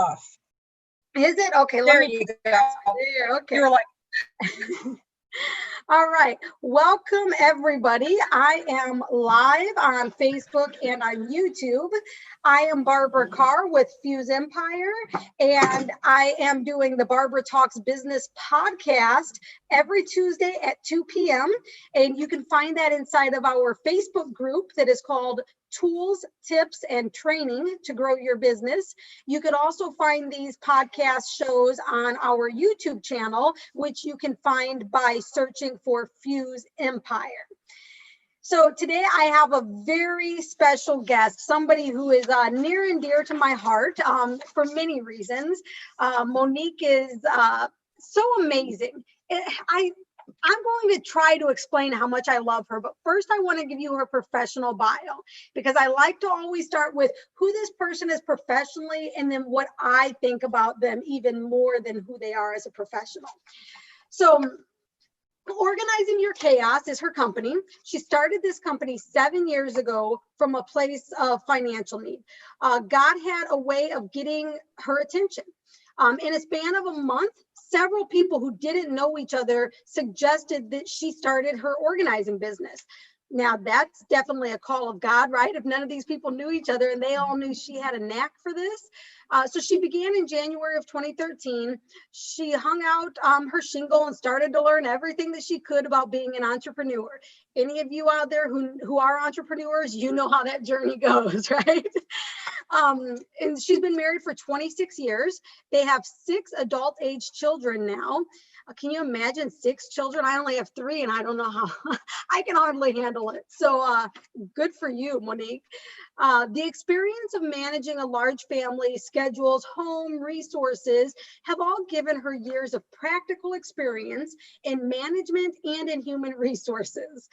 off. Is it? Okay, There you go. There, okay. You're like, all right. Welcome, everybody. I am live on Facebook and on YouTube. I am Barbara Carr with Fuse Empire, and I am doing the Barbara Talks Business podcast every Tuesday at 2 p.m. And you can find that inside of our Facebook group that is called Tools, Tips, and Training to Grow Your Business. You could also find these podcast shows on our YouTube channel, which you can find by searching for Fuse Empire. So today I have a very special guest, somebody who is near and dear to my heart for many reasons. Monique is so amazing. I'm going to try to explain how much I love her, but first I want to give you her professional bio, because I like to always start with who this person is professionally and then what I think about them even more than who they are as a professional. So Organizing Your Chaos is her company. She started this company 7 years ago from a place of financial need. God had a way of getting her attention. In a span of a month, several people who didn't know each other suggested that she started her organizing business. Now, that's definitely a call of God, right? If none of these people knew each other and they all knew she had a knack for this. So she began in January of 2013. She hung out her shingle and started to learn everything that she could about being an entrepreneur. Any of you out there who are entrepreneurs, you know how that journey goes, right? And she's been married for 26 years. They have 6 adult age children now. Can you imagine 6 children? I only have 3 and I don't know how I can hardly handle it. So good for you, Monique. The experience of managing a large family, schedules, home, resources have all given her years of practical experience in management and in human resources.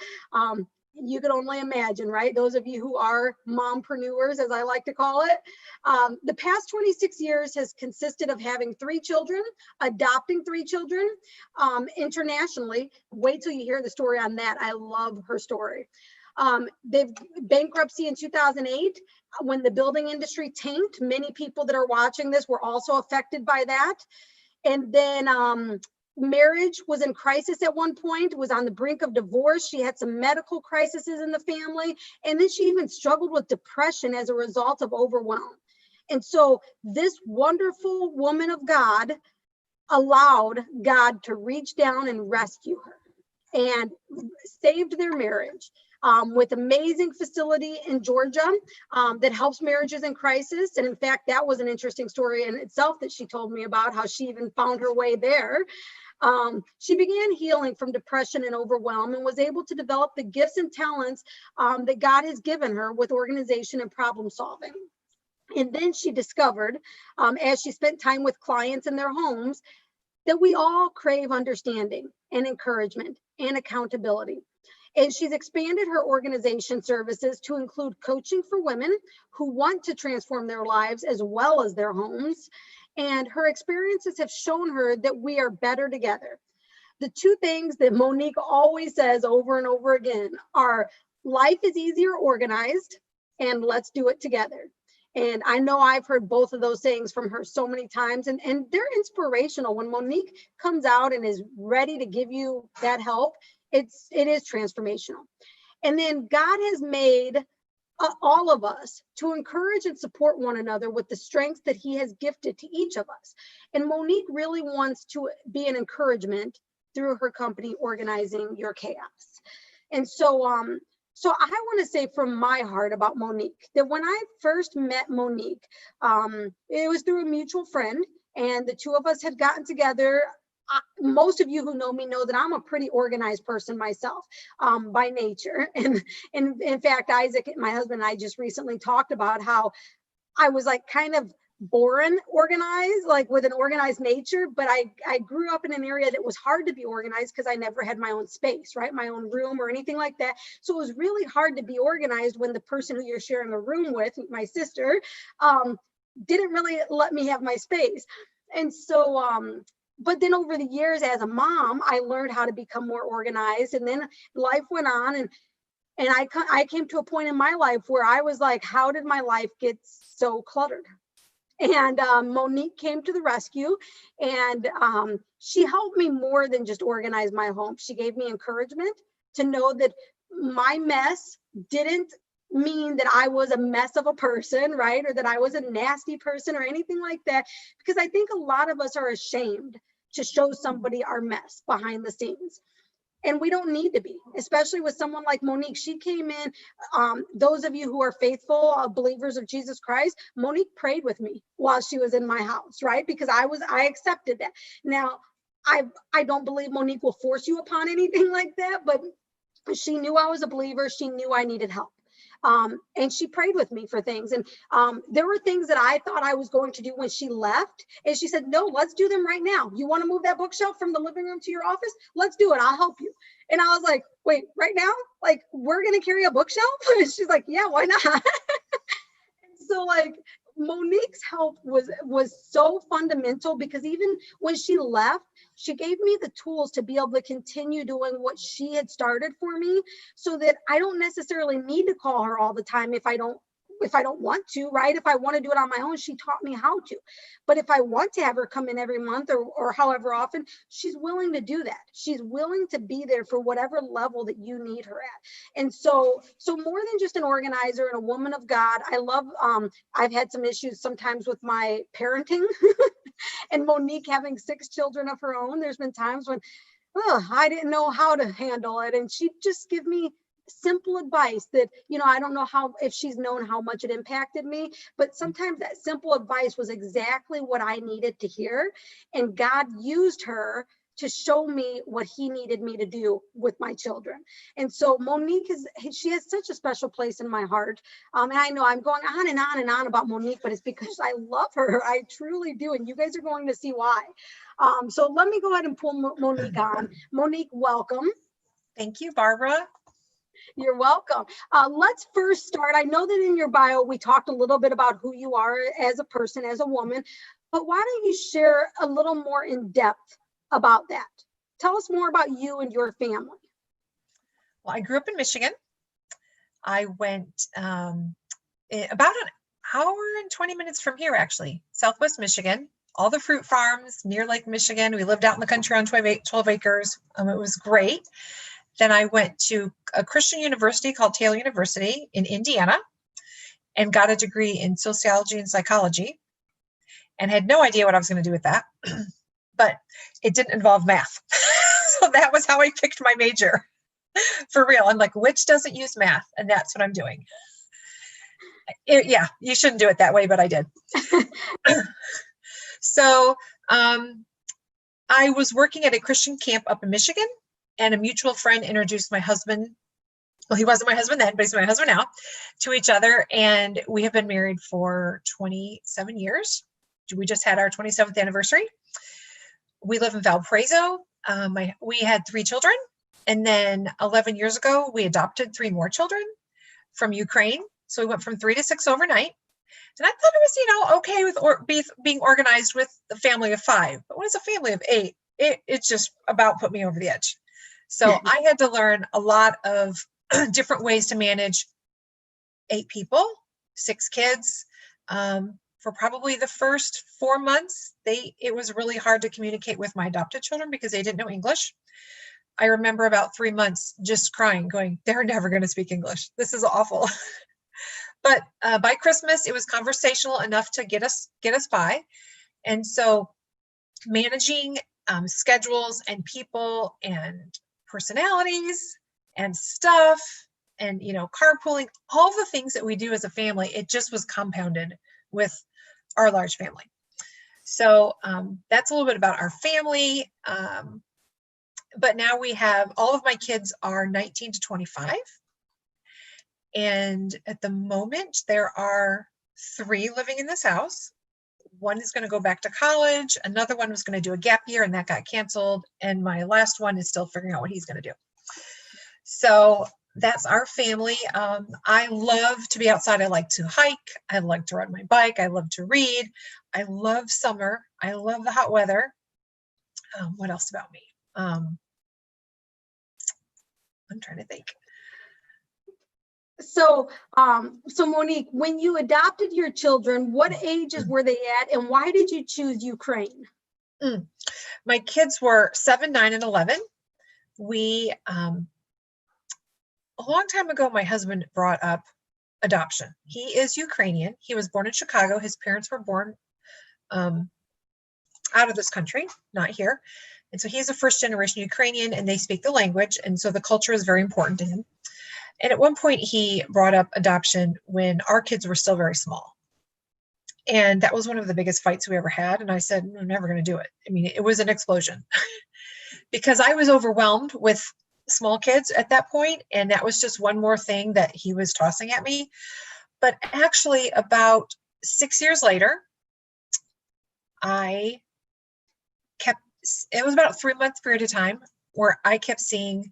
You can only imagine, right? Those of you who are mompreneurs, as I like to call it. The past 26 years has consisted of having 3 children, adopting 3 children internationally. Wait till you hear the story on that. I love her story. They've bankruptcy in 2008 when the building industry tanked. Many people that are watching this were also affected by that. And then marriage was in crisis at one point, was on the brink of divorce. She had some medical crises in the family. And then she even struggled with depression as a result of overwhelm. And so this wonderful woman of God allowed God to reach down and rescue her and saved their marriage. With amazing facility in Georgia that helps marriages in crisis. And in fact, that was an interesting story in itself that she told me about, how she even found her way there. She began healing from depression and overwhelm and was able to develop the gifts and talents that God has given her with organization and problem solving. And then she discovered, as she spent time with clients in their homes, that we all crave understanding and encouragement and accountability. And she's expanded her organization services to include coaching for women who want to transform their lives as well as their homes. And her experiences have shown her that we are better together. The 2 things that Monique always says over and over again are life is easier organized and let's do it together. And I know I've heard both of those sayings from her so many times, and they're inspirational. When Monique comes out and is ready to give you that help, it is transformational. And then God has made all of us to encourage and support one another with the strengths that he has gifted to each of us. And Monique really wants to be an encouragement through her company, Organizing Your Chaos. And so I want to say from my heart about Monique, that when I first met Monique, it was through a mutual friend, and the 2 of us had gotten together. Most of you who know me know that I'm a pretty organized person myself by nature. And in fact, Isaac, my husband, and I just recently talked about how I was like kind of born organized, like with an organized nature, but I grew up in an area that was hard to be organized because I never had my own space, right? My own room or anything like that. So it was really hard to be organized when the person who you're sharing a room with, my sister, didn't really let me have my space. And so, but then over the years as a mom, I learned how to become more organized, and then life went on, and I came to a point in my life where I was like, how did my life get so cluttered? And Monique came to the rescue, and she helped me more than just organize my home. She gave me encouragement to know that my mess didn't mean that I was a mess of a person, right? Or that I was a nasty person or anything like that. Because I think a lot of us are ashamed to show somebody our mess behind the scenes. And we don't need to be, especially with someone like Monique. She came in, those of you who are faithful believers of Jesus Christ, Monique prayed with me while she was in my house, right? Because I accepted that. Now, I don't believe Monique will force you upon anything like that, but she knew I was a believer. She knew I needed help. And she prayed with me for things. And there were things that I thought I was going to do when she left. And she said, no, let's do them right now. You want to move that bookshelf from the living room to your office? Let's do it. I'll help you. And I was like, wait, right now? Like, we're going to carry a bookshelf? And she's like, yeah, why not? So like Monique's help was so fundamental, because even when she left, she gave me the tools to be able to continue doing what she had started for me, so that I don't necessarily need to call her all the time if I don't want to, right? If I want to do it on my own, she taught me how to. But if I want to have her come in every month or however often, she's willing to do that. She's willing to be there for whatever level that you need her at. And so more than just an organizer and a woman of God, I love, I've had some issues sometimes with my parenting and Monique having 6 children of her own. There's been times when I didn't know how to handle it. And she'd just give me simple advice that, I don't know if she's known how much it impacted me, but sometimes that simple advice was exactly what I needed to hear. And God used her to show me what he needed me to do with my children. And so Monique she has such a special place in my heart. And I know I'm going on and on and on about Monique, but it's because I love her. I truly do. And you guys are going to see why. So let me go ahead and pull Monique on. Monique, welcome. Thank you, Barbara. You're welcome. Let's first start. I know that in your bio, we talked a little bit about who you are as a person, as a woman, but why don't you share a little more in depth about that? Tell us more about you and your family. Well, I grew up in Michigan. I went about an hour and 20 minutes from here, actually, Southwest Michigan, all the fruit farms near Lake Michigan. We lived out in the country on 12 acres. It was great. Then I went to a Christian university called Taylor University in Indiana and got a degree in sociology and psychology, and had no idea what I was going to do with that, but it didn't involve math. So that was how I picked my major. For real. I'm like, which doesn't use math? And that's what I'm doing. Yeah, you shouldn't do it that way, but I did. So I was working at a Christian camp up in Michigan, and a mutual friend introduced my husband. Well, he wasn't my husband then, but he's my husband now, to each other. And we have been married for 27 years. We just had our 27th anniversary. We live in Valparaiso. We had 3 children. And then 11 years ago, we adopted 3 more children from Ukraine. So we went from 3 to 6 overnight. And I thought it was, okay with being organized with a family of 5. But when it's a family of 8, it's just about put me over the edge. So I had to learn a lot of different ways to manage 8 people, 6 kids. For probably the first 4 months, it was really hard to communicate with my adopted children because they didn't know English. I remember about 3 months just crying, going, they're never going to speak English. This is awful. But by Christmas, it was conversational enough to get us by. And so managing schedules and people and personalities and stuff and, carpooling, all the things that we do as a family, it just was compounded with our large family. So that's a little bit about our family. But now we have, all of my kids are 19 to 25. And at the moment, there are 3 living in this house. One is going to go back to college. Another one was going to do a gap year, and that got canceled. And my last one is still figuring out what he's going to do. So that's our family. I love to be outside. I like to hike. I like to ride my bike. I love to read. I love summer. I love the hot weather. What else about me? I'm trying to think. So Monique, when you adopted your children, what ages were they at, and why did you choose Ukraine? My kids were 7, 9, and 11. We, a long time ago, my husband brought up adoption. He is Ukrainian. He was born in Chicago. His parents were born out of this country, not here. And so he's a first generation Ukrainian, and they speak the language. And so the culture is very important to him. And at one point he brought up adoption when our kids were still very small. And that was one of the biggest fights we ever had. And I said, I'm never going to do it. I mean, it was an explosion because I was overwhelmed with small kids at that point. And that was just one more thing that he was tossing at me. But actually about 6 years later, it was about a 3-month period of time where I kept seeing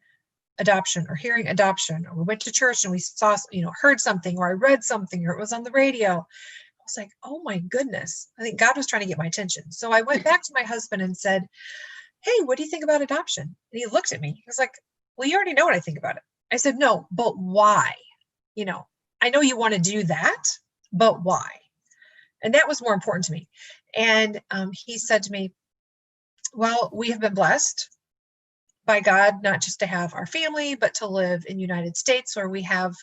adoption or hearing adoption, or we went to church and we saw, heard something, or I read something, or it was on the radio. I was like, oh my goodness, I think God was trying to get my attention. So I went back to my husband and said, hey, what do you think about adoption? And he looked at me. He was like, well, you already know what I think about it. I said, no, but why? I know you want to do that, but why? And that was more important to me. And he said to me, well, we have been blessed by God, not just to have our family, but to live in the United States where we have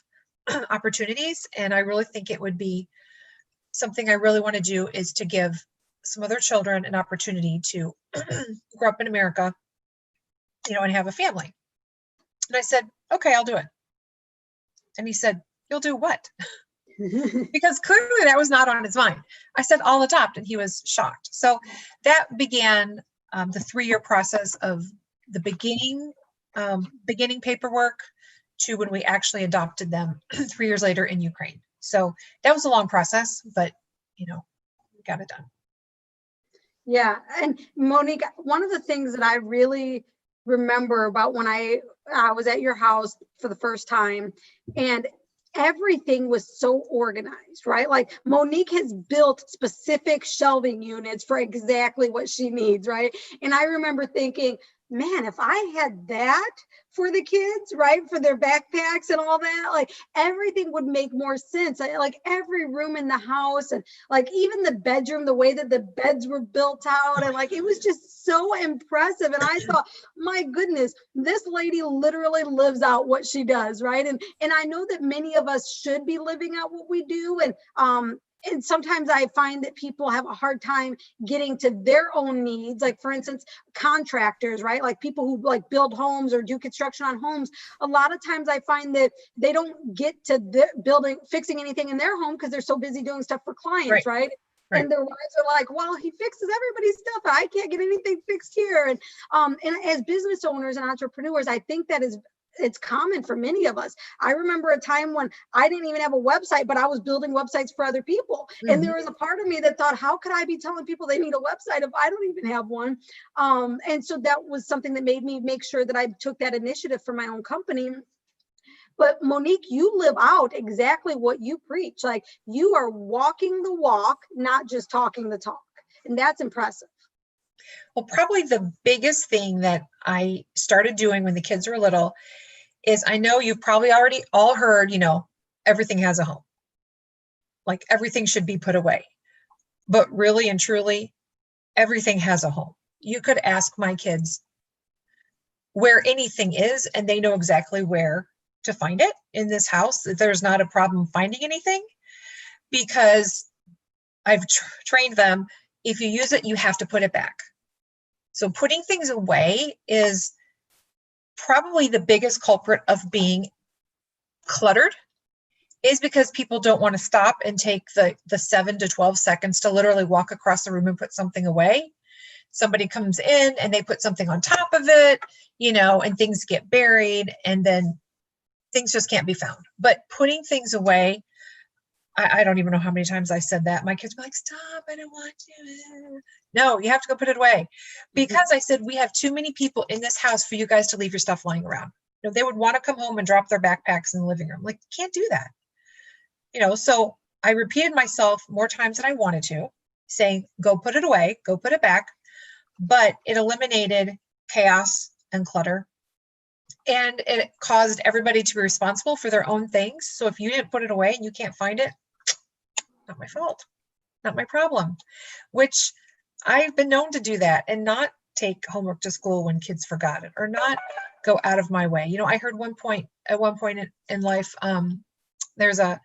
opportunities. And I really think it would be something I really want to do is to give some other children an opportunity to grow up in America, and have a family. And I said, okay, I'll do it. And he said, you'll do what? Because clearly that was not on his mind. I said, I'll adopt. And he was shocked. So that began the 3-year process of the beginning paperwork to when we actually adopted them 3 years later in Ukraine. So that was a long process, but we got it done. Yeah. And Monique, one of the things that I really remember about when I was at your house for the first time, and everything was so organized, right? Like Monique has built specific shelving units for exactly what she needs, right? And I remember thinking, man, if I had that for the kids, right, for their backpacks and all that, like everything would make more sense. Like every room in the house, and like even the bedroom, the way that the beds were built out, and like it was just so impressive. And I thought, my goodness, this lady literally lives out what she does, right? And I know that many of us should be living out what we do, and sometimes I find that people have a hard time getting to their own needs. Like, for instance, contractors, right? Like people who like build homes or do construction on homes. A lot of times I find that they don't get to fixing anything in their home because they're so busy doing stuff for clients, right? And their wives are like, well, he fixes everybody's stuff. I can't get anything fixed here. And as business owners and entrepreneurs, I think that it's common for many of us. I remember a time when I didn't even have a website, but I was building websites for other people. Mm-hmm. And there was a part of me that thought, how could I be telling people they need a website if I don't even have one? And so that was something that made me make sure that I took that initiative for my own company. But Monique, you live out exactly what you preach. Like you are walking the walk, not just talking the talk. And that's impressive. Well, probably the biggest thing that I started doing when the kids were little is, I know you've probably already all heard, everything has a home. Like everything should be put away. But really and truly, everything has a home. You could ask my kids where anything is, and they know exactly where to find it in this house. There's not a problem finding anything because I've trained them. If you use it, you have to put it back. So putting things away is probably the biggest culprit of being cluttered, is because people don't want to stop and take the 7 to 12 seconds to literally walk across the room and put something away. Somebody comes in and they put something on top of it, and things get buried, and then things just can't be found. But putting things away, I don't even know how many times I said that. My kids were like, stop, I don't want to. No, you have to go put it away. Because I said, we have too many people in this house for you guys to leave your stuff lying around. They would want to come home and drop their backpacks in the living room. Like, you can't do that. So I repeated myself more times than I wanted to, saying, go put it away, go put it back. But it eliminated chaos and clutter. And it caused everybody to be responsible for their own things. So if you didn't put it away and you can't find it, not my fault, not my problem, which I've been known to do that and not take homework to school when kids forgot it or not go out of my way. I heard at one point in life, there's a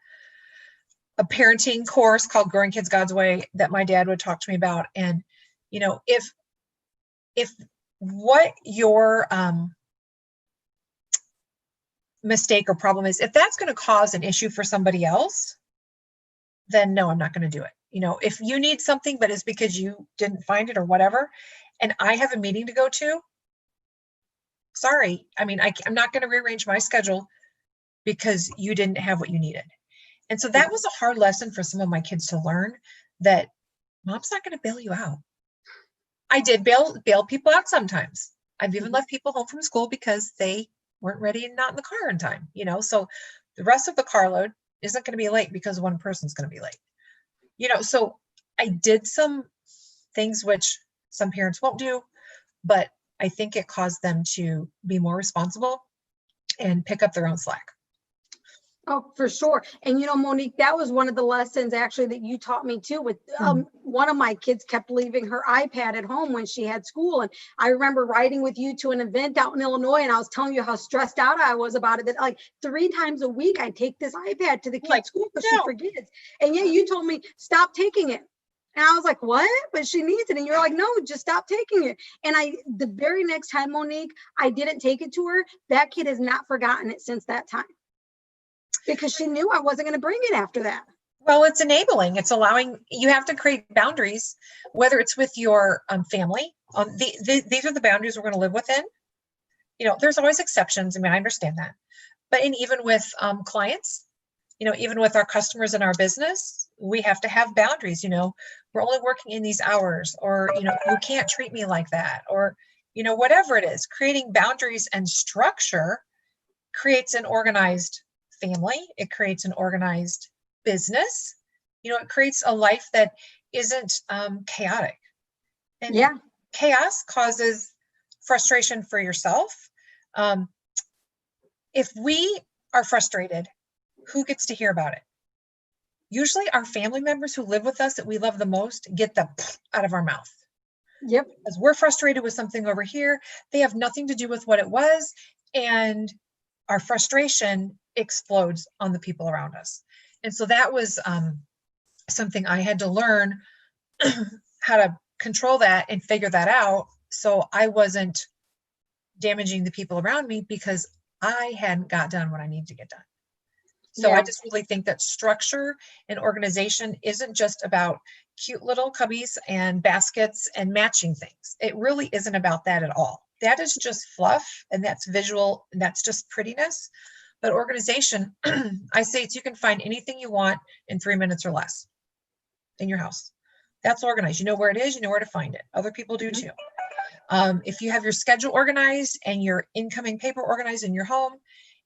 parenting course called Growing Kids God's Way that my dad would talk to me about. And, if what your mistake or problem is, if that's going to cause an issue for somebody else, then no, I'm not going to do it. If you need something, but it's because you didn't find it or whatever, and I have a meeting to go to, sorry. I mean, I'm not going to rearrange my schedule because you didn't have what you needed. And so that was a hard lesson for some of my kids to learn, that mom's not going to bail you out. I did bail people out sometimes. I've even left people home from school because they weren't ready and not in the car in time, so the rest of the carload isn't going to be late because one person's going to be late, so I did some things which some parents won't do, but I think it caused them to be more responsible and pick up their own slack. Oh, for sure. And Monique, that was one of the lessons actually that you taught me too. With one of my kids kept leaving her iPad at home when she had school. And I remember riding with you to an event out in Illinois, and I was telling you how stressed out I was about it, that like 3 times a week I take this iPad to the kid's school because she forgets. And yeah, you told me stop taking it. And I was like, what? But she needs it. And you're like, no, just stop taking it. And the very next time, Monique, I didn't take it to her. That kid has not forgotten it since that time, because she knew I wasn't going to bring it after that. Well, it's enabling. It's allowing. You have to create boundaries, whether it's with your family. These are the boundaries we're going to live within. There's always exceptions. I mean, I understand that. But even with clients, even with our customers in our business, we have to have boundaries. We're only working in these hours, or, you can't treat me like that, or, whatever it is. Creating boundaries and structure creates an organized family. It creates an organized business. It creates a life that isn't chaotic. And chaos causes frustration for yourself. If we are frustrated, who gets to hear about it? Usually our family members who live with us that we love the most get the out of our mouth. Yep. Because we're frustrated with something over here. They have nothing to do with what it was. And our frustration explodes on the people around us. And so that was something I had to learn how to control that and figure that out, so I wasn't damaging the people around me because I hadn't got done what I needed to get done. So I just really think that structure and organization isn't just about cute little cubbies and baskets and matching things. It really isn't about that at all. That is just fluff, and that's visual, and that's just prettiness. But organization, I say you can find anything you want in 3 minutes or less in your house. That's organized. You know where it is, you know where to find it. Other people do too. If you have your schedule organized and your incoming paper organized in your home,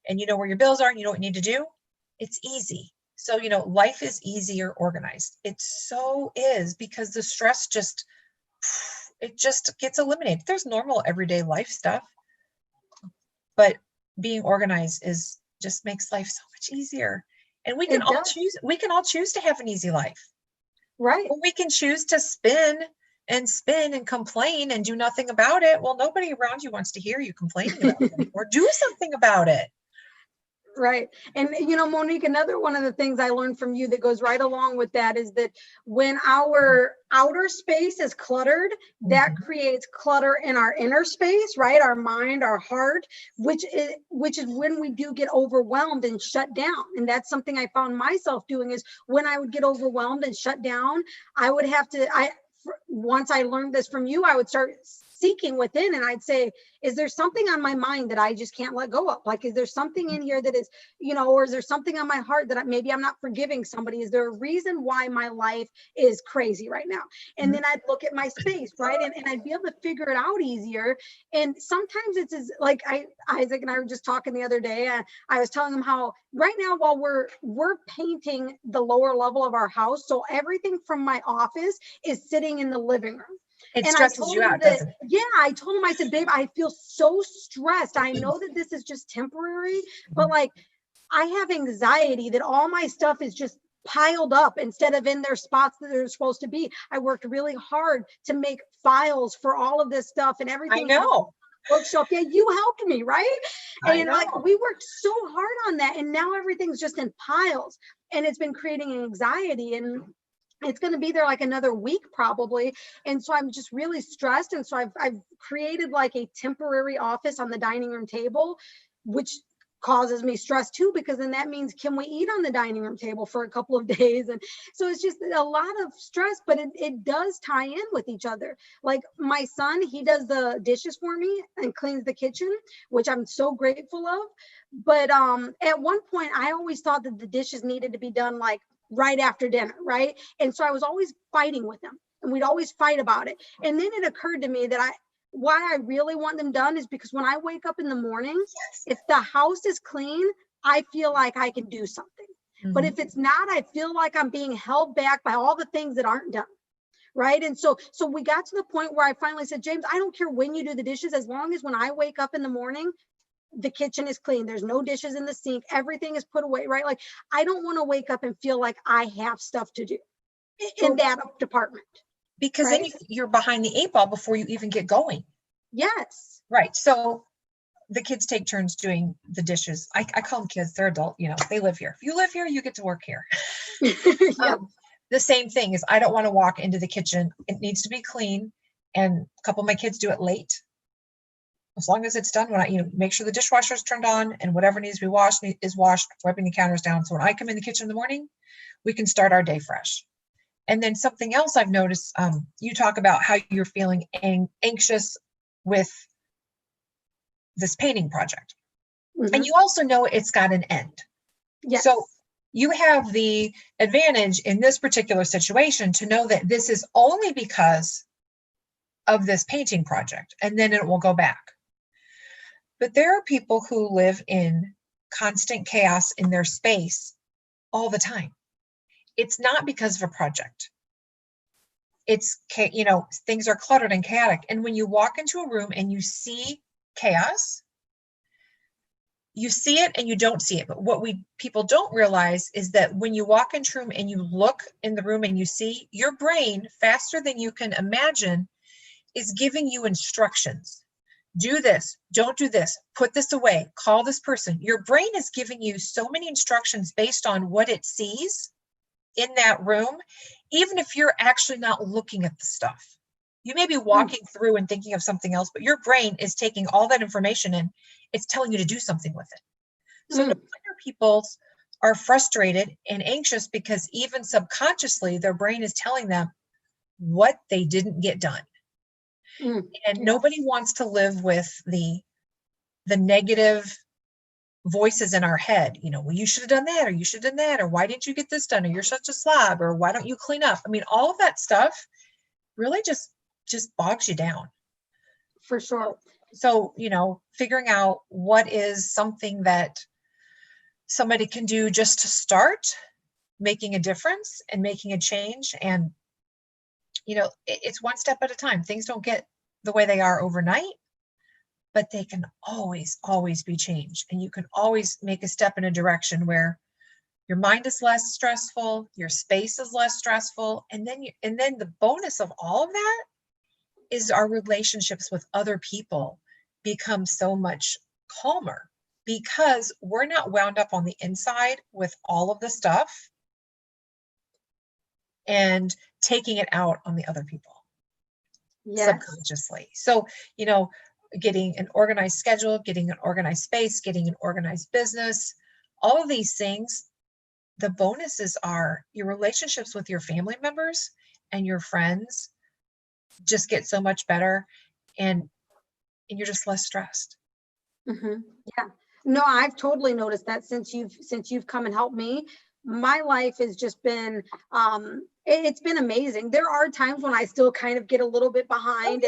and you know where your bills are and you know what you need to do, it's easy. So, life is easier organized. It so is, because the stress just gets eliminated. There's normal everyday life stuff, but being organized just makes life so much easier. And we can all choose to have an easy life. Right. Or we can choose to spin and complain and do nothing about it. Well, nobody around you wants to hear you complaining about it or do something about it. Right. And, Monique, another one of the things I learned from you that goes right along with that is that when our outer space is cluttered, that creates clutter in our inner space, right? Our mind, our heart, which is when we do get overwhelmed and shut down. And that's something I found myself doing, is when I would get overwhelmed and shut down, once I learned this from you, I would start seeking within, and I'd say, is there something on my mind that I just can't let go of? Like, is there something in here that is, or is there something on my heart that maybe I'm not forgiving somebody? Is there a reason why my life is crazy right now? And then I'd look at my space, right? And I'd be able to figure it out easier. And sometimes it's like Isaac and I were just talking the other day. I was telling him how right now, while we're painting the lower level of our house, so everything from my office is sitting in the living room. It And I stresses told you him out, that, doesn't it? yeah, I told him, I said, babe, I feel so stressed. I know that this is just temporary, but like, I have anxiety that all my stuff is just piled up instead of in their spots that they're supposed to be. I worked really hard to make files for all of this stuff and I everything. know. Bookshelf. Yeah, you helped me, right? I And like know. we worked so hard on that, and now everything's just in piles, and it's been creating anxiety, and it's going to be there like another week probably. And so I'm just really stressed, and so I've created like a temporary office on the dining room table, which causes me stress too, because then that means, can we eat on the dining room table for a couple of days? And so it's just a lot of stress, but it does tie in with each other. Like my son, he does the dishes for me and cleans the kitchen, which I'm so grateful of. But at one point I always thought that the dishes needed to be done like right after dinner, right? And so I was always fighting with him, and we'd always fight about it. And then it occurred to me that why I really want them done is because when I wake up in the morning, if the house is clean, I feel like I can do something. But if it's not, I feel like I'm being held back by all the things that aren't done. Right. And so we got to the point where I finally said, James, I don't care when you do the dishes, as long as when I wake up in the morning, the kitchen is clean. There's no dishes in the sink. Everything is put away. Right. Like I don't want to wake up and feel like I have stuff to do in that department. Because right? then you're behind the 8 ball before you even get going. Yes. Right. So the kids take turns doing the dishes. I call them kids. They're adult. They live here. If you live here, you get to work here. Yep. The same thing is I don't want to walk into the kitchen. It needs to be clean. And a couple of my kids do it late. As long as it's done, when I make sure the dishwasher is turned on and whatever needs to be washed is washed, wiping the counters down. So when I come in the kitchen in the morning, we can start our day fresh. And then something else I've noticed, you talk about how you're feeling anxious with this painting project. And you also know it's got an end. Yes. So you have the advantage in this particular situation to know that this is only because of this painting project, and then it will go back. But there are people who live in constant chaos in their space all the time. It's not because of a project. It's, things are cluttered and chaotic. And when you walk into a room and you see chaos, you see it and you don't see it. But what people don't realize is that when you walk into a room and you look in the room and you see, your brain, faster than you can imagine, is giving you instructions. Do this, don't do this, put this away, call this person. Your brain is giving you so many instructions based on what it sees in that room, even if you're actually not looking at the stuff. You may be walking through and thinking of something else, but your brain is taking all that information and it's telling you to do something with it. So no wonder people are frustrated and anxious, because even subconsciously, their brain is telling them what they didn't get done. And nobody wants to live with the negative voices in our head. Well, you should have done that, or you should have done that, or why didn't you get this done, or you're such a slob, or why don't you clean up? I mean, all of that stuff really just bogs you down. For sure. So, figuring out what is something that somebody can do just to start making a difference and making a change. And, it's one step at a time. Things don't get the way they are overnight, but they can always, always be changed. And you can always make a step in a direction where your mind is less stressful, your space is less stressful. And then the bonus of all of that is our relationships with other people become so much calmer, because we're not wound up on the inside with all of the stuff and taking it out on the other people subconsciously. So, getting an organized schedule, getting an organized space, getting an organized business, all of these things, the bonuses are your relationships with your family members and your friends just get so much better, and you're just less stressed. Yeah. No, I've totally noticed that since you've come and helped me. My life has just been, it's been amazing. There are times when I still kind of get a little bit behind,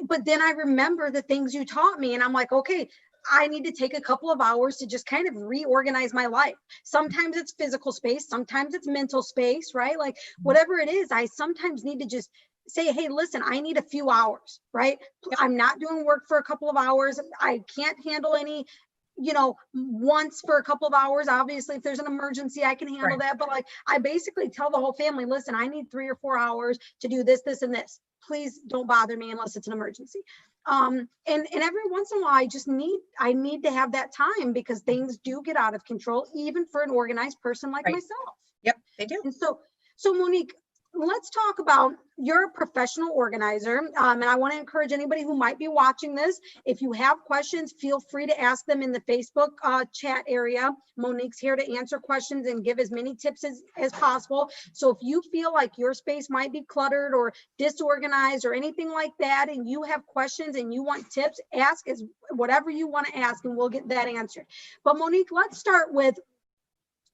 but then I remember the things you taught me, and I'm like, okay, I need to take a couple of hours to just kind of reorganize my life. Sometimes it's physical space, sometimes it's mental space, right? Like whatever it is, I sometimes need to just say, hey, listen, I need a few hours, right? I'm not doing work for a couple of hours. I can't handle any, once for a couple of hours. Obviously, if there's an emergency, I can handle that. But like, I basically tell the whole family, listen, I need 3 or 4 hours to do this, this, and this. Please don't bother me unless it's an emergency. And every once in a while, I need to have that time, because things do get out of control, even for an organized person like myself. Yep, they do. And so Monique, let's talk about, you're a professional organizer. And I want to encourage anybody who might be watching this, if you have questions, feel free to ask them in the Facebook chat area. Monique's here to answer questions and give as many tips as possible. So if you feel like your space might be cluttered or disorganized or anything like that, and you have questions and you want tips, ask as whatever you want to ask, and we'll get that answered. But Monique, let's start with,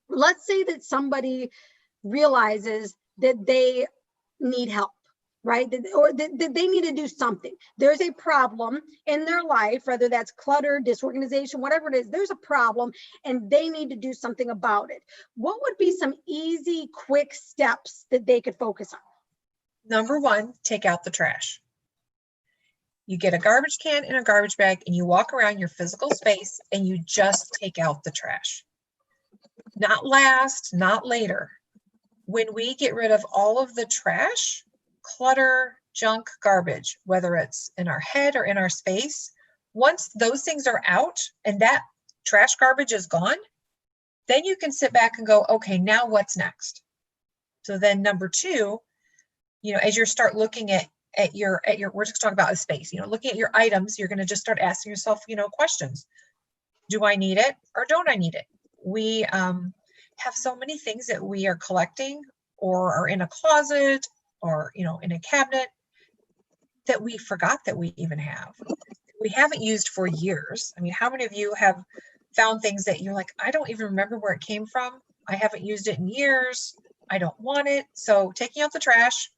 let's say that somebody realizes that they need help, right? Or that they need to do something. There's a problem in their life, whether that's clutter, disorganization, whatever it is, there's a problem and they need to do something about it. What would be some easy, quick steps that they could focus on? Number one, take out the trash. You get a garbage can and a garbage bag and you walk around your physical space and you just take out the trash. Not last, not later. When we get rid of all of the trash, clutter, junk, garbage, whether it's in our head or in our space, once those things are out and that trash garbage is gone, then you can sit back and go, okay, now what's next? So then number two, as you start looking at your, we're just talking about a space, looking at your items, you're going to just start asking yourself, questions. Do I need it or don't I need it? We have so many things that we are collecting or are in a closet or, in a cabinet that we forgot that we even have. We haven't used for years. I mean, how many of you have found things that you're like, I don't even remember where it came from. I haven't used it in years. I don't want it. So taking out the trash,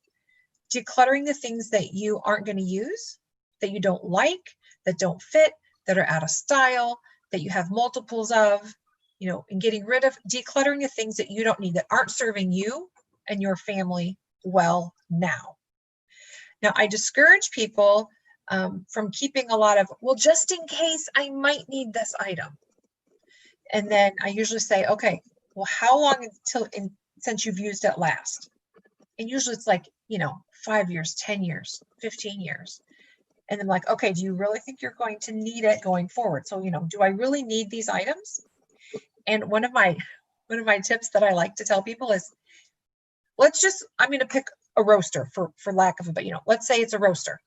decluttering the things that you aren't going to use, that you don't like, that don't fit, that are out of style, that you have multiples of, and getting rid of, decluttering the things that you don't need, that aren't serving you and your family well now. Now, I discourage people from keeping a lot of, well, just in case I might need this item. And then I usually say, okay, well, how long since you've used it last? And usually it's like, 5 years, 10 years, 15 years. And I'm like, okay, do you really think you're going to need it going forward? So, do I really need these items? And one of my tips that I like to tell people is, I'm going to pick a roaster for lack of a, but let's say it's a roaster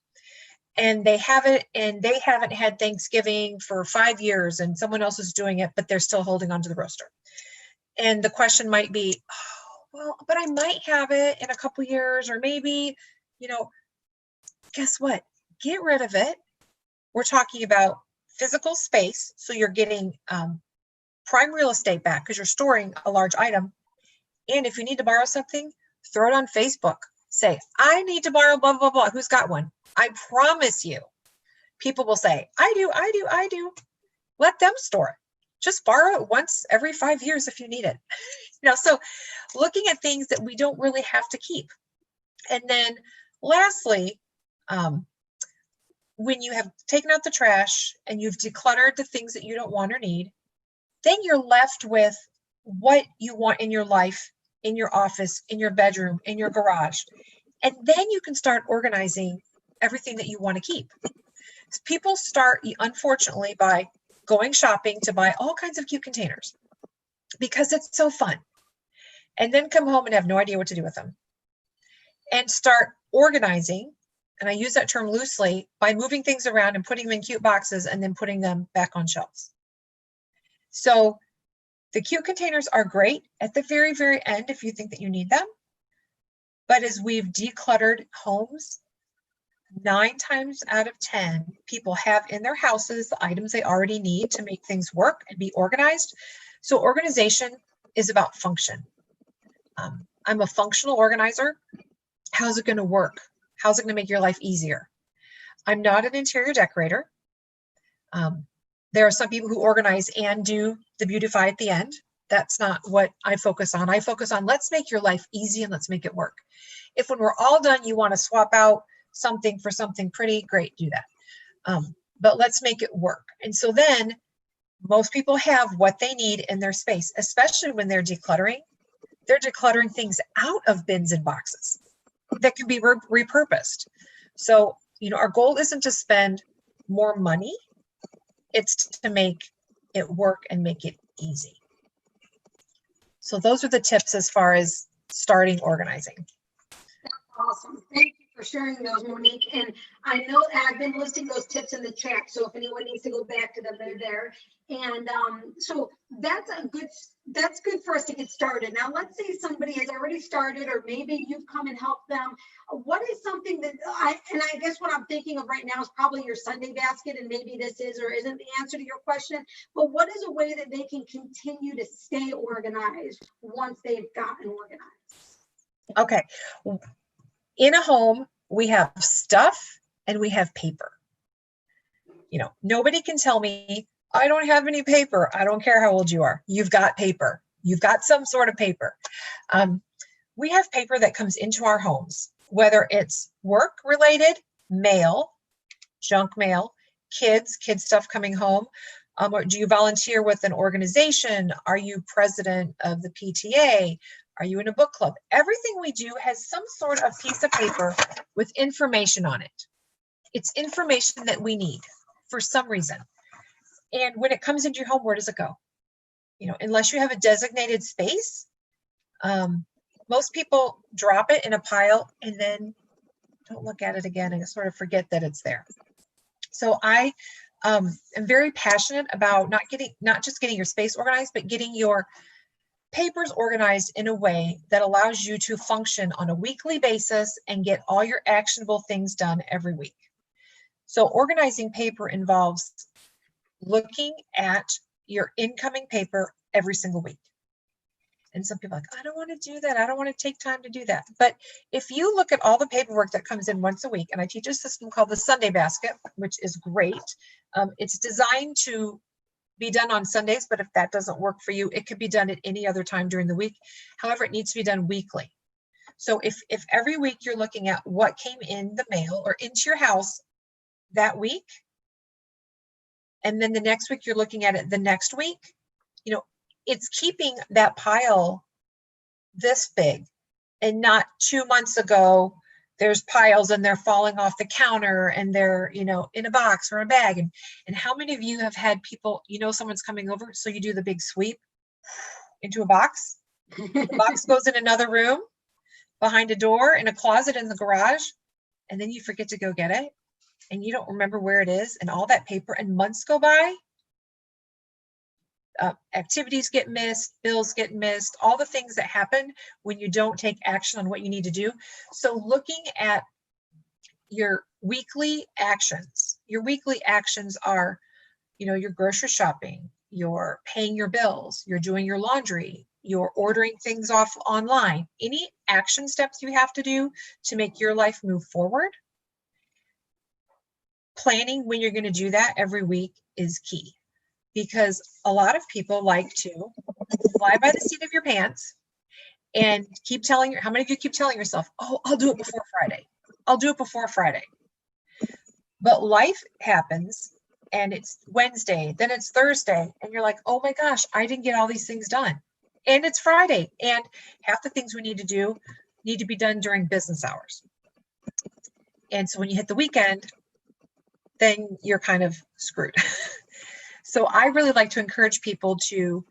and they have it and they haven't had Thanksgiving for 5 years and someone else is doing it, but they're still holding on to the roaster. And the question might be, oh, well, but I might have it in a couple years, or maybe, guess what? Get rid of it. We're talking about physical space. So you're getting, prime real estate back because you're storing a large item. And if you need to borrow something, throw it on Facebook. Say, I need to borrow blah, blah, blah. Who's got one? I promise you, people will say, I do. Let them store it. Just borrow it once every 5 years if you need it. So looking at things that we don't really have to keep. And then lastly, when you have taken out the trash and you've decluttered the things that you don't want or need, then you're left with what you want in your life, in your office, in your bedroom, in your garage. And then you can start organizing everything that you want to keep. People start, unfortunately, by going shopping to buy all kinds of cute containers because it's so fun. And then come home and have no idea what to do with them. And start organizing, and I use that term loosely, by moving things around and putting them in cute boxes and then putting them back on shelves. So the cute containers are great at the very, very end if you think that you need them. But as we've decluttered homes, 9 times out of 10, people have in their houses the items they already need to make things work and be organized. So organization is about function. I'm a functional organizer. How's it going to work? How's it going to make your life easier? I'm not an interior decorator. There are some people who organize and do the beautify at the end. That's not what I focus on. I focus on, let's make your life easy and let's make it work. If when we're all done, you want to swap out something for something pretty, great, do that. But let's make it work. And so then most people have what they need in their space, especially when they're decluttering. They're decluttering things out of bins and boxes that can be repurposed. So, our goal isn't to spend more money. It's to make it work and make it easy. So those are the tips as far as starting organizing. That's awesome. Thank you for sharing those, Monique. And I know I've been listing those tips in the chat. So if anyone needs to go back to them, they're there. And so that's good for us to get started. Now, let's say somebody has already started, or maybe you've come and helped them. What is something that I guess what I'm thinking of right now is probably your Sunday basket, and maybe this is or isn't the answer to your question, but what is a way that they can continue to stay organized once they've gotten organized? Okay. In a home, we have stuff and we have paper. Nobody can tell me, I don't have any paper. I don't care how old you are. You've got paper. You've got some sort of paper. We have paper that comes into our homes, whether it's work related, mail, junk mail, kids stuff coming home. Or do you volunteer with an organization? Are you president of the PTA? Are you in a book club? Everything we do has some sort of piece of paper with information on it. It's information that we need for some reason. And when it comes into your home, where does it go? Unless you have a designated space, most people drop it in a pile and then don't look at it again and sort of forget that it's there. So I am very passionate about not just getting your space organized, but getting your papers organized in a way that allows you to function on a weekly basis and get all your actionable things done every week. So organizing paper involves looking at your incoming paper every single week. And some people are like, I don't want to do that. I don't want to take time to do that. But if you look at all the paperwork that comes in once a week, and I teach a system called the Sunday basket, which is great. It's designed to be done on Sundays, but if that doesn't work for you, it could be done at any other time during the week. However, it needs to be done weekly. So if every week you're looking at what came in the mail or into your house that week, and then the next week you're looking at it the next week, it's keeping that pile this big, and not 2 months ago there's piles and they're falling off the counter and they're in a box or a bag. And how many of you have had people, someone's coming over, so you do the big sweep into a box. The box goes in another room, behind a door, in a closet in the garage, and then you forget to go get it and you don't remember where it is, and all that paper, and months go by. Activities get missed, bills get missed, all the things that happen when you don't take action on what you need to do. So looking at your weekly actions are, your grocery shopping, you're paying your bills, you're doing your laundry, you're ordering things off online. Any action steps you have to do to make your life move forward. Planning when you're going to do that every week is key. Because a lot of people like to fly by the seat of your pants and how many of you keep telling yourself, oh, I'll do it before Friday. I'll do it before Friday. But life happens and it's Wednesday, then it's Thursday, and you're like, oh my gosh, I didn't get all these things done. And it's Friday, and half the things we need to do need to be done during business hours. And so when you hit the weekend, then you're kind of screwed. So I really like to encourage people to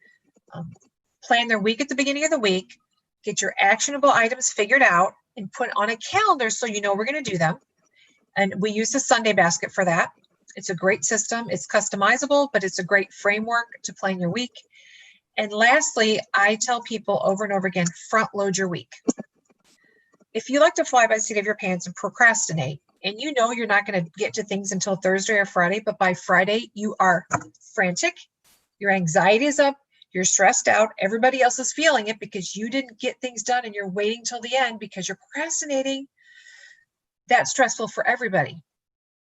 plan their week at the beginning of the week, get your actionable items figured out, and put on a calendar so you know we're going to do them. And we use the Sunday basket for that. It's a great system. It's customizable, but it's a great framework to plan your week. And lastly, I tell people over and over again, front load your week. If you like to fly by the seat of your pants and procrastinate, and you're not going to get to things until Thursday or Friday, but by Friday you are frantic, your anxiety is up, you're stressed out, everybody else is feeling it because you didn't get things done and you're waiting till the end because you're procrastinating, that's stressful for everybody.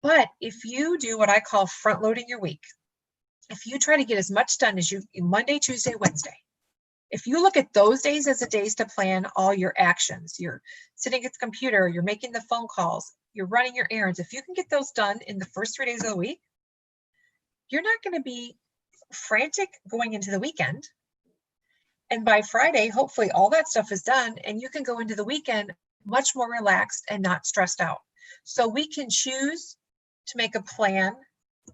But if you do what I call front loading your week, if you try to get as much done as you Monday, Tuesday, Wednesday, If you look at those days as the days to plan all your actions, you're sitting at the computer, you're making the phone calls, you're running your errands. If you can get those done in the first 3 days of the week, you're not going to be frantic going into the weekend. And by Friday, hopefully all that stuff is done and you can go into the weekend much more relaxed and not stressed out. So we can choose to make a plan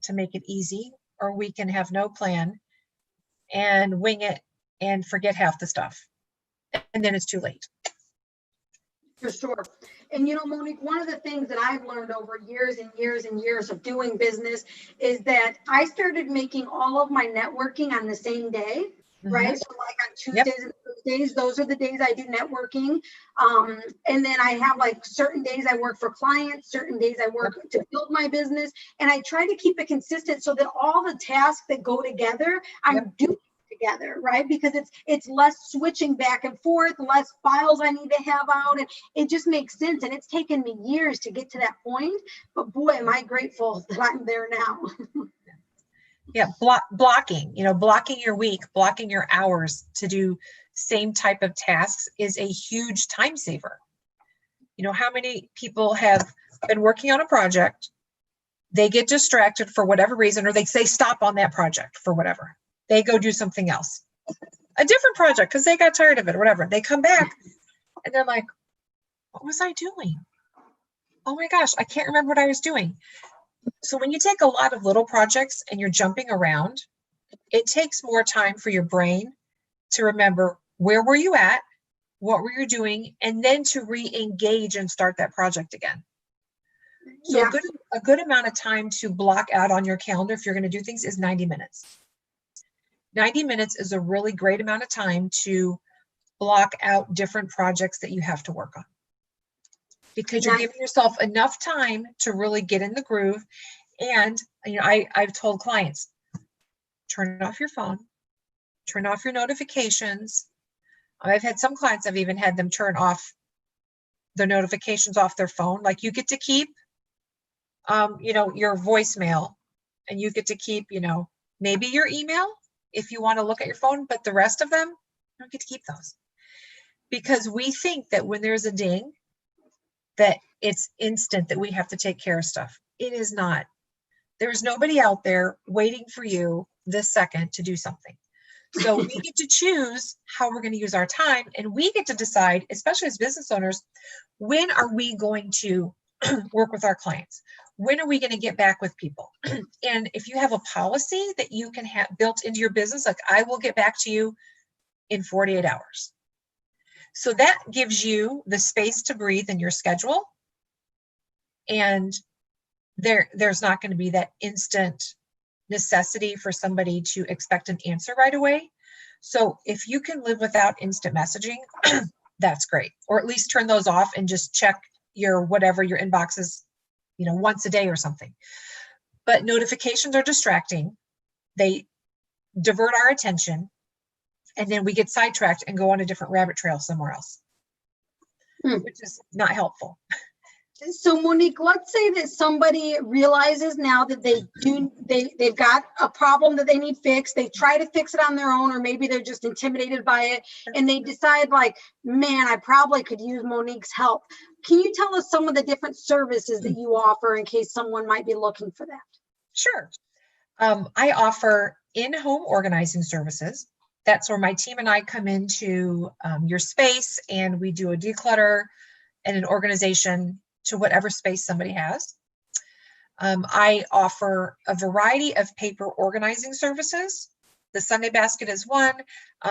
to make it easy, or we can have no plan and wing it and forget half the stuff. And then it's too late. For sure. And Monique, one of the things that I've learned over years and years and years of doing business is that I started making all of my networking on the same day, right? So like on Tuesdays and Thursdays, those are the days I do networking. And then I have like certain days I work for clients, certain days I work to build my business. And I try to keep it consistent so that all the tasks that go together, I'm doing together, right? Because it's less switching back and forth, less files I need to have out, and it just makes sense. And it's taken me years to get to that point, but boy, am I grateful that I'm there now. Yeah, blocking, blocking your week, blocking your hours to do same type of tasks is a huge time saver. How many people have been working on a project, they get distracted for whatever reason, or they say stop on that project for whatever. They go do something else, a different project, because they got tired of it or whatever. They come back and they're like, what was I doing? Oh my gosh, I can't remember what I was doing. So when you take a lot of little projects and you're jumping around, it takes more time for your brain to remember where were you at, what were you doing, and then to re-engage and start that project again. So a good amount of time to block out on your calendar if you're going to do things is 90 minutes. 90 minutes is a really great amount of time to block out different projects that you have to work on, because you're giving yourself enough time to really get in the groove. And I've told clients, turn off your phone, turn off your notifications. I've had some clients, I've even had them turn off the notifications off their phone. Like, you get to keep your voicemail, and you get to keep maybe your email if you want to look at your phone, but the rest of them, you don't get to keep those. Because we think that when there's a ding, that it's instant, that we have to take care of stuff. It is not. There's nobody out there waiting for you this second to do something. So we get to choose how we're going to use our time, and we get to decide, especially as business owners, when are we going to work with our clients? When are we going to get back with people? And if you have a policy that you can have built into your business, like, I will get back to you in 48 hours. So that gives you the space to breathe in your schedule. And there's not going to be that instant necessity for somebody to expect an answer right away. So if you can live without instant messaging, that's great. Or at least turn those off and just check your inbox is, once a day or something. But notifications are distracting. They divert our attention, and then we get sidetracked and go on a different rabbit trail somewhere else, which is not helpful. So Monique, let's say that somebody realizes now that they've got a problem that they need fixed. They try to fix it on their own, or maybe they're just intimidated by it, and they decide, like, man, I probably could use Monique's help. Can you tell us some of the different services that you offer in case someone might be looking for that? Sure. I offer in-home organizing services. That's where my team and I come into your space, and we do a declutter and an organization to whatever space somebody has. I offer a variety of paper organizing services. The Sunday basket is one,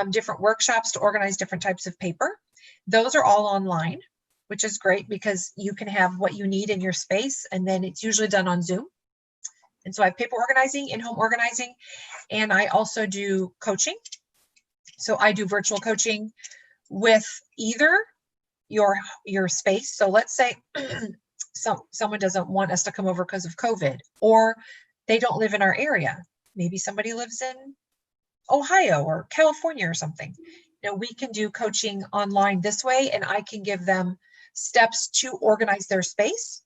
different workshops to organize different types of paper. Those are all online, which is great because you can have what you need in your space, and then it's usually done on Zoom. And so I have paper organizing, in-home organizing, and I also do coaching. So I do virtual coaching with either your space. So let's say someone doesn't want us to come over because of COVID, or they don't live in our area. Maybe somebody lives in Ohio or California or something. We can do coaching online this way, and I can give them steps to organize their space,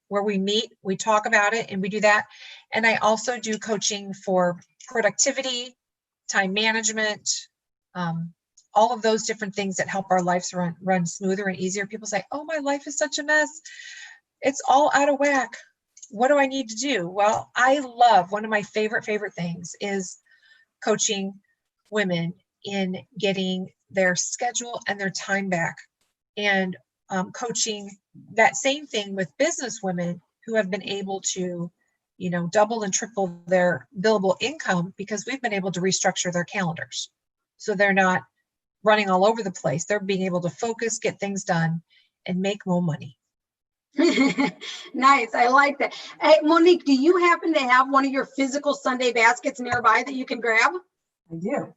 where we meet, we talk about it, and we do that. And I also do coaching for productivity, time management, all of those different things that help our lives run smoother and easier. People say, oh, my life is such a mess. It's all out of whack. What do I need to do? Well, I love, one of my favorite things is coaching women in getting their schedule and their time back, and coaching that same thing with business women who have been able to, double and triple their billable income because we've been able to restructure their calendars. So they're not running all over the place. They're being able to focus, get things done, and make more money. Nice. I like that. Hey, Monique, do you happen to have one of your physical Sunday baskets nearby that you can grab? I do.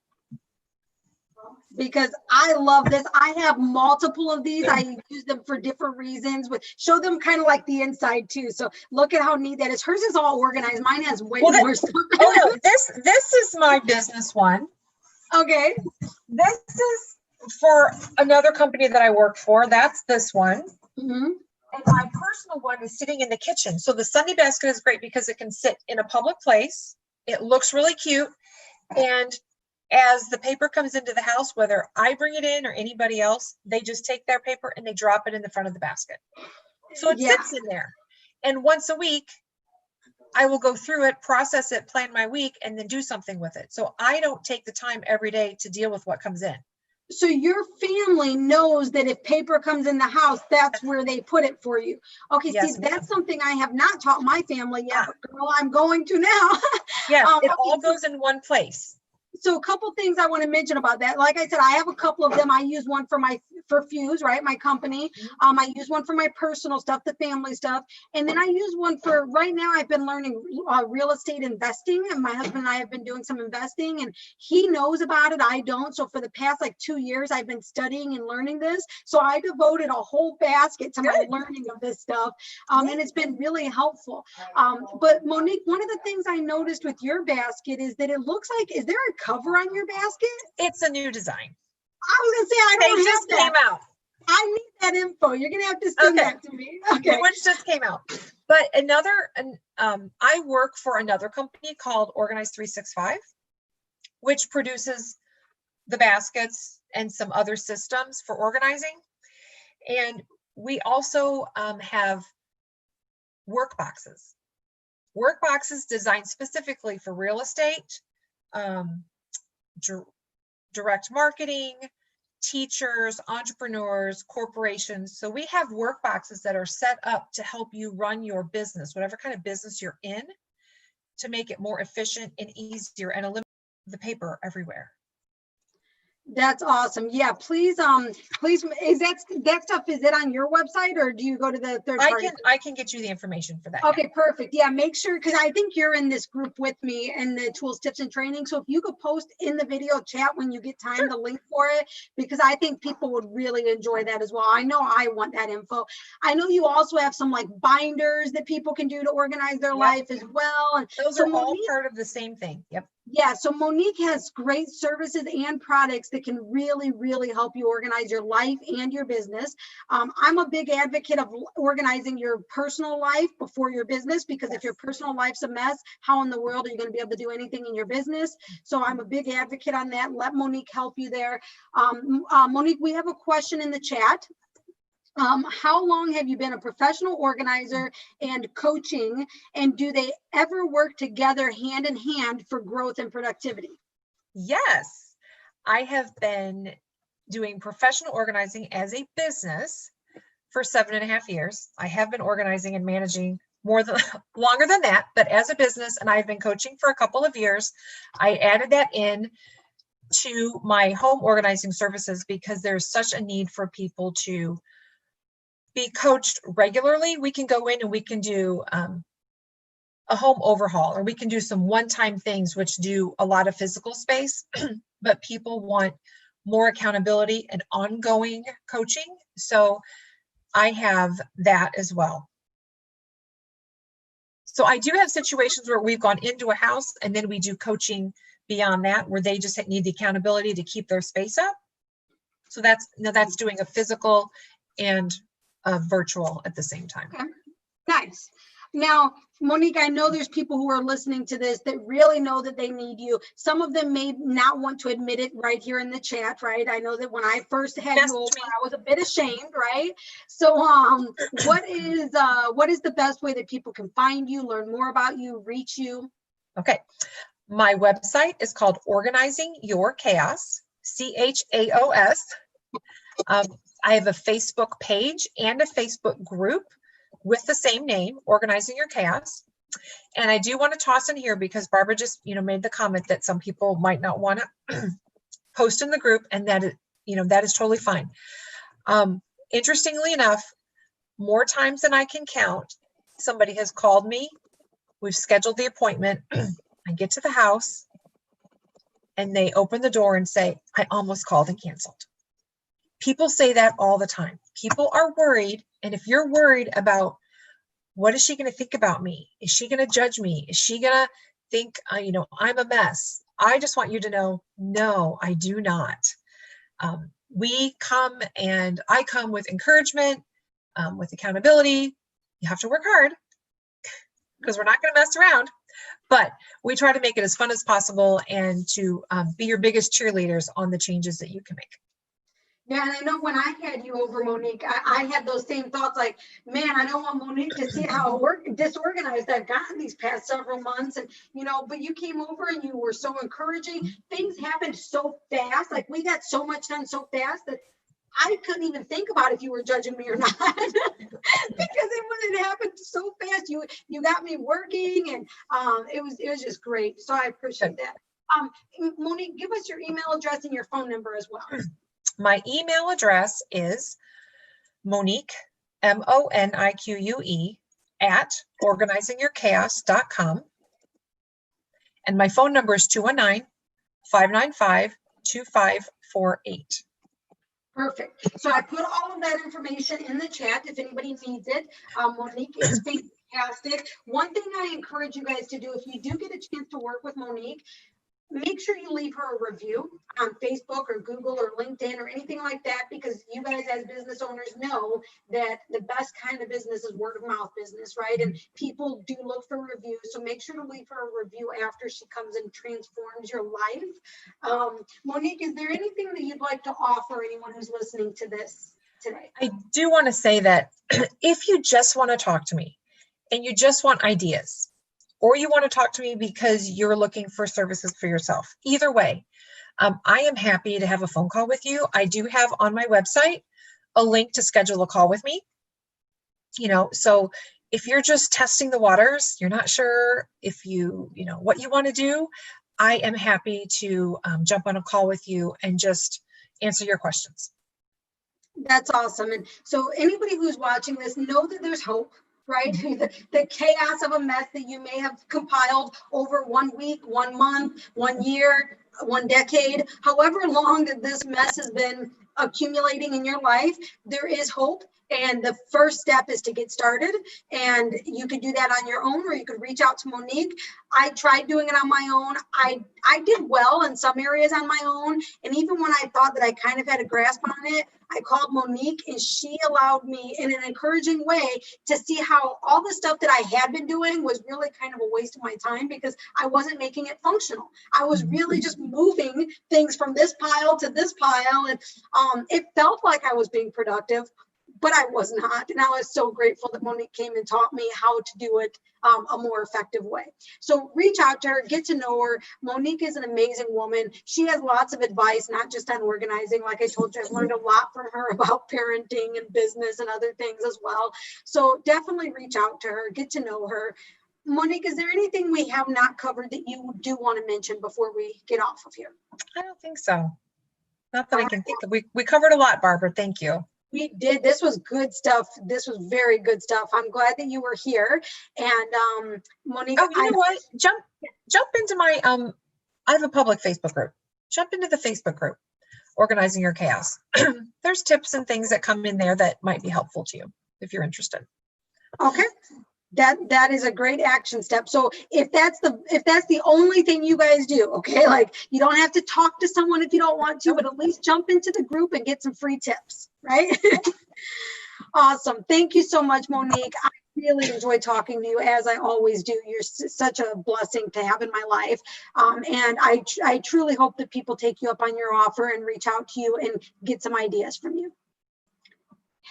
Because I love this. I have multiple of these. I use them for different reasons. Show them kind of like the inside too. So look at how neat that is. Hers is all organized. Mine has way more stuff. Oh no, this is my business one. Okay. This is for another company that I work for. That's this one. Mm-hmm. And my personal one is sitting in the kitchen. So the Sunday basket is great because it can sit in a public place. It looks really cute. And as the paper comes into the house, whether I bring it in or anybody else, they just take their paper and they drop it in the front of the basket. So it sits in there. And once a week, I will go through it, process it, plan my week, and then do something with it. So I don't take the time every day to deal with what comes in. So your family knows that if paper comes in the house, that's where they put it for you. Okay, Yes, see, that's something I have not taught my family yet, but girl, I'm going to now. Yes, it all goes in one place. So a couple things I want to mention about that. Like I said, I have a couple of them. I use one for Fuse, right? My company. I use one for my personal stuff, the family stuff. And then I use one for right now. I've been learning real estate investing, and my husband and I have been doing some investing, and he knows about it. I don't. So for the past 2 years, I've been studying and learning this. So I devoted a whole basket to my learning of this stuff. And it's been really helpful. But Monique, one of the things I noticed with your basket is that it looks like, is there a cover on your basket? It's a new design. I was gonna say I don't have that. Came out. I need that info. You're gonna have to send that to me. Okay. Which just came out. But I work for another company called Organize 365, which produces the baskets and some other systems for organizing. And we also have work boxes. Work boxes designed specifically for real estate, direct marketing, teachers, entrepreneurs, corporations. So we have work boxes that are set up to help you run your business, whatever kind of business you're in, to make it more efficient and easier and eliminate the paper everywhere. That's awesome. Yeah, please, is that stuff, is it on your website or do you go to the third party? I can get you the information for that. Okay, perfect. Yeah, make sure, because I think you're in this group with me in the tools, tips, and training. So if you could post in the video chat when you get time, the link for it, because I think people would really enjoy that as well. I know I want that info. I know you also have some binders that people can do to organize their life as well. And those are all part of the same thing. Yep. Yeah, so Monique has great services and products that can really, really help you organize your life and your business. I'm a big advocate of organizing your personal life before your business, because if your personal life's a mess, how in the world are you going to be able to do anything in your business? So I'm a big advocate on that. Let Monique help you there. Monique, we have a question in the chat. How long have you been a professional organizer and coaching, and do they ever work together hand in hand for growth and productivity? Yes, I have been doing professional organizing as a business for 7.5 years. I have been organizing and managing longer than that, but as a business, and I've been coaching for a couple of years. I added that in to my home organizing services because there's such a need for people to be coached regularly. We can go in and we can do a home overhaul, or we can do some one-time things which do a lot of physical space, but people want more accountability and ongoing coaching. So I have that as well. So I do have situations where we've gone into a house and then we do coaching beyond that, where they just need the accountability to keep their space up. So that's doing a physical and virtual at the same time. Okay. Nice. Now, Monique, I know there's people who are listening to this that really know that they need you. Some of them may not want to admit it right here in the chat, right? I know that when I first had you over, I was a bit ashamed, right? So what is the best way that people can find you, learn more about you, reach you? Okay. My website is called Organizing Your Chaos, CHAOS. I have a Facebook page and a Facebook group with the same name, Organizing Your Chaos. And I do want to toss in here because Barbara just, made the comment that some people might not want to post in the group, and that, that is totally fine. Interestingly enough, more times than I can count, somebody has called me. We've scheduled the appointment. I get to the house and they open the door and say, I almost called and canceled. People say that all the time. People are worried. And if you're worried about what is she going to think about me? Is she going to judge me? Is she going to think, I'm a mess? I just want you to know, no, I do not. I come with encouragement, with accountability. You have to work hard because we're not going to mess around, but we try to make it as fun as possible and to be your biggest cheerleaders on the changes that you can make. Yeah, and I know when I had you over, Monique, I had those same thoughts like, man, I don't want Monique to see how disorganized I've gotten these past several months. And, but you came over and you were so encouraging. Things happened so fast. Like we got so much done so fast that I couldn't even think about if you were judging me or not because it happened so fast. You got me working and it was just great. So I appreciate that. Monique, give us your email address and your phone number as well. My email address is Monique, MONIQUE at organizingyourchaos.com. And my phone number is 219-595-2548. Perfect. So I put all of that information in the chat if anybody needs it. Monique is fantastic. One thing I encourage you guys to do, if you do get a chance to work with Monique, make sure you leave her a review on Facebook or Google or LinkedIn or anything like that, because you guys as business owners know that the best kind of business is word of mouth business, right? And people do look for reviews. So make sure to leave her a review after she comes and transforms your life. Monique, is there anything that you'd like to offer anyone who's listening to this today? I do want to say that if you just want to talk to me and you just want ideas, or you want to talk to me because you're looking for services for yourself, either way, I am happy to have a phone call with you. I do have on my website a link to schedule a call with me. So if you're just testing the waters, you're not sure if what you want to do, I am happy to jump on a call with you and just answer your questions. That's awesome. And so anybody who's watching this, know that there's hope. Right? The chaos of a mess that you may have compiled over 1 week, 1 month, 1 year, 1 decade, however long that this mess has been accumulating in your life, there is hope. And the first step is to get started. And you could do that on your own, or you could reach out to Monique. I tried doing it on my own. I did well in some areas on my own. And even when I thought that I kind of had a grasp on it, I called Monique and she allowed me in an encouraging way to see how all the stuff that I had been doing was really kind of a waste of my time because I wasn't making it functional. I was really just moving things from this pile to this pile. And it felt like I was being productive, but I was not. And I was so grateful that Monique came and taught me how to do it a more effective way. So reach out to her, get to know her. Monique is an amazing woman. She has lots of advice, not just on organizing. Like I told you, I've learned a lot from her about parenting and business and other things as well. So definitely reach out to her, get to know her. Monique, is there anything we have not covered that you do want to mention before we get off of here? I don't think so. Not that I can think of. We covered a lot, Barbara. Thank you. We did. This was good stuff. This was very good stuff. I'm glad that you were here. And Monique, oh, you know what? Jump into my I have a public Facebook group. Jump into the Facebook group, Organizing Your Chaos. There's tips and things that come in there that might be helpful to you if you're interested. Okay. That is a great action step. So if that's the only thing you guys do, okay, like you don't have to talk to someone if you don't want to, but at least jump into the group and get some free tips, right? Awesome. Thank you so much, Monique. I really enjoyed talking to you, as I always do. You're such a blessing to have in my life. And I truly hope that people take you up on your offer and reach out to you and get some ideas from you.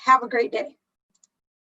Have a great day.